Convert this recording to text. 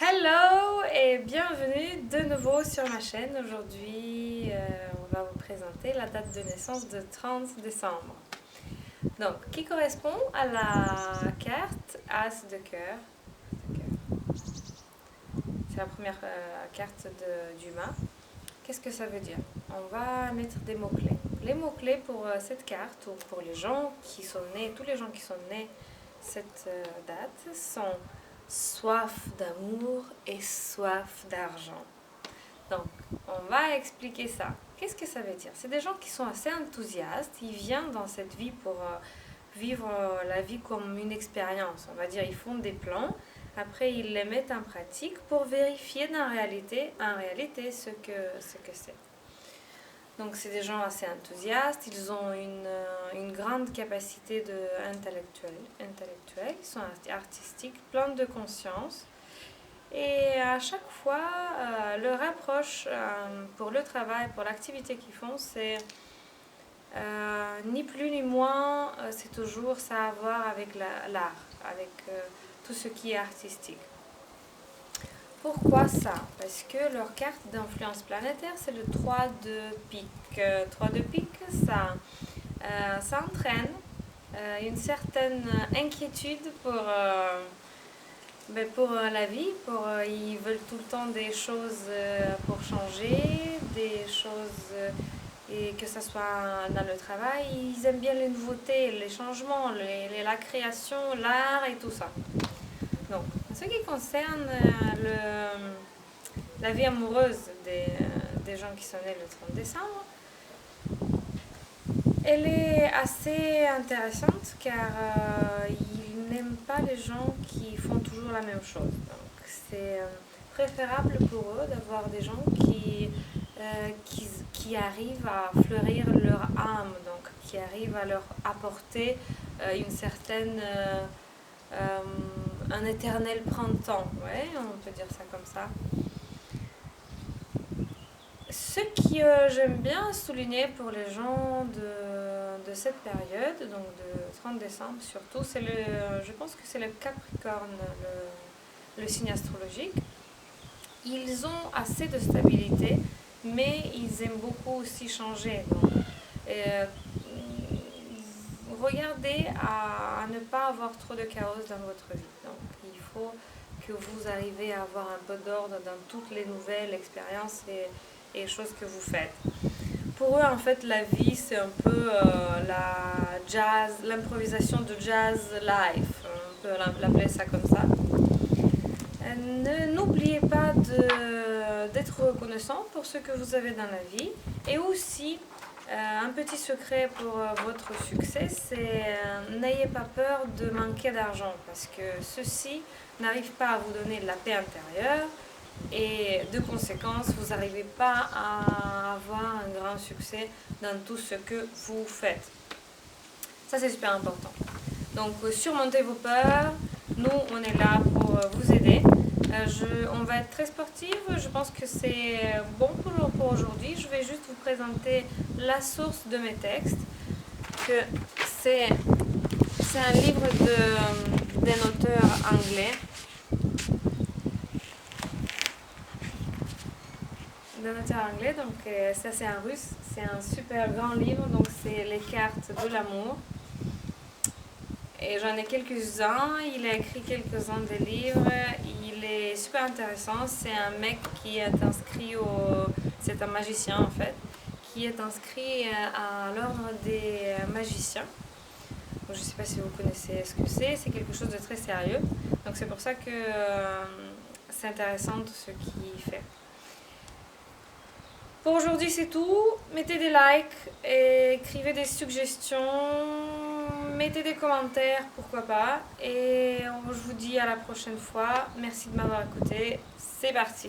Hello et bienvenue de nouveau sur ma chaîne. Aujourd'hui, on va vous présenter la date de naissance de 30 décembre. Donc, qui correspond à la carte As de cœur. C'est la première carte du mât. Qu'est-ce que ça veut dire? On va mettre des mots-clés. Les mots-clés pour cette carte, ou pour les gens qui sont nés, tous les gens qui sont nés cette date, sont soif d'amour et soif d'argent. Donc, on va expliquer ça. Qu'est-ce que ça veut dire? C'est des gens qui sont assez enthousiastes. Ils viennent dans cette vie pour vivre la vie comme une expérience. On va dire, ils font des plans. Après, ils les mettent en pratique pour vérifier en réalité ce que c'est. Donc, c'est des gens assez enthousiastes. Ils ont une grande capacité intellectuelle. Ils sont artistiques, pleins de conscience. Et à chaque fois, leur approche pour le travail, pour l'activité qu'ils font, c'est ni plus ni moins, c'est toujours ça a à voir avec l'art, avec tout ce qui est artistique. Pourquoi ça? Parce que leur carte d'influence planétaire, c'est le 3 de pique. 3 de pique, ça entraîne une certaine inquiétude pour la vie. Ils veulent tout le temps des choses pour changer, des choses, et que ce soit dans le travail. Ils aiment bien les nouveautés, les changements, la création, l'art et tout ça. Donc, en ce qui concerne la vie amoureuse des gens qui sont nés le 30 décembre, elle est assez intéressante car ils n'aiment pas les gens qui font toujours la même chose. Donc, c'est préférable pour eux d'avoir des gens qui arrivent à fleurir leur âme, donc qui arrivent à leur apporter une certaine... un éternel printemps, ouais, on peut dire ça comme ça. Ce que j'aime bien souligner pour les gens de cette période, donc de 30 décembre surtout, je pense que c'est le Capricorne, le signe astrologique. Ils ont assez de stabilité, mais ils aiment beaucoup aussi changer. Donc, regardez à ne pas avoir trop de chaos dans votre vie. Donc, il faut que vous arrivez à avoir un peu d'ordre dans toutes les nouvelles expériences et choses que vous faites. Pour eux, en fait, la vie, c'est un peu l'improvisation de jazz live. On peut l'appeler ça comme ça. N'oubliez pas d'être reconnaissant pour ce que vous avez dans la vie. Et aussi, un petit secret pour votre succès, c'est n'ayez pas peur de manquer d'argent. Parce que ceci n'arrive pas à vous donner de la paix intérieure. Et de conséquence, vous n'arrivez pas à avoir un grand succès dans tout ce que vous faites. Ça, c'est super important. Donc, surmontez vos peurs. Nous, on est là pour vous aider. On va être très sportive. Je pense que c'est bon pour aujourd'hui. Je vais juste vous présenter la source de mes textes. C'est un livre d'un auteur anglais. Donc ça c'est un russe, c'est un super grand livre, donc c'est les cartes de l'amour. Et j'en ai quelques-uns, il a écrit quelques-uns des livres, il est super intéressant, c'est un mec qui est inscrit c'est un magicien en fait, qui est inscrit à l'ordre des magiciens. Donc, je ne sais pas si vous connaissez ce que c'est quelque chose de très sérieux, donc c'est pour ça que c'est intéressant tout ce qu'il fait. Pour aujourd'hui, c'est tout. Mettez des likes, écrivez des suggestions, mettez des commentaires, pourquoi pas. Et je vous dis à la prochaine fois. Merci de m'avoir écouté. C'est parti.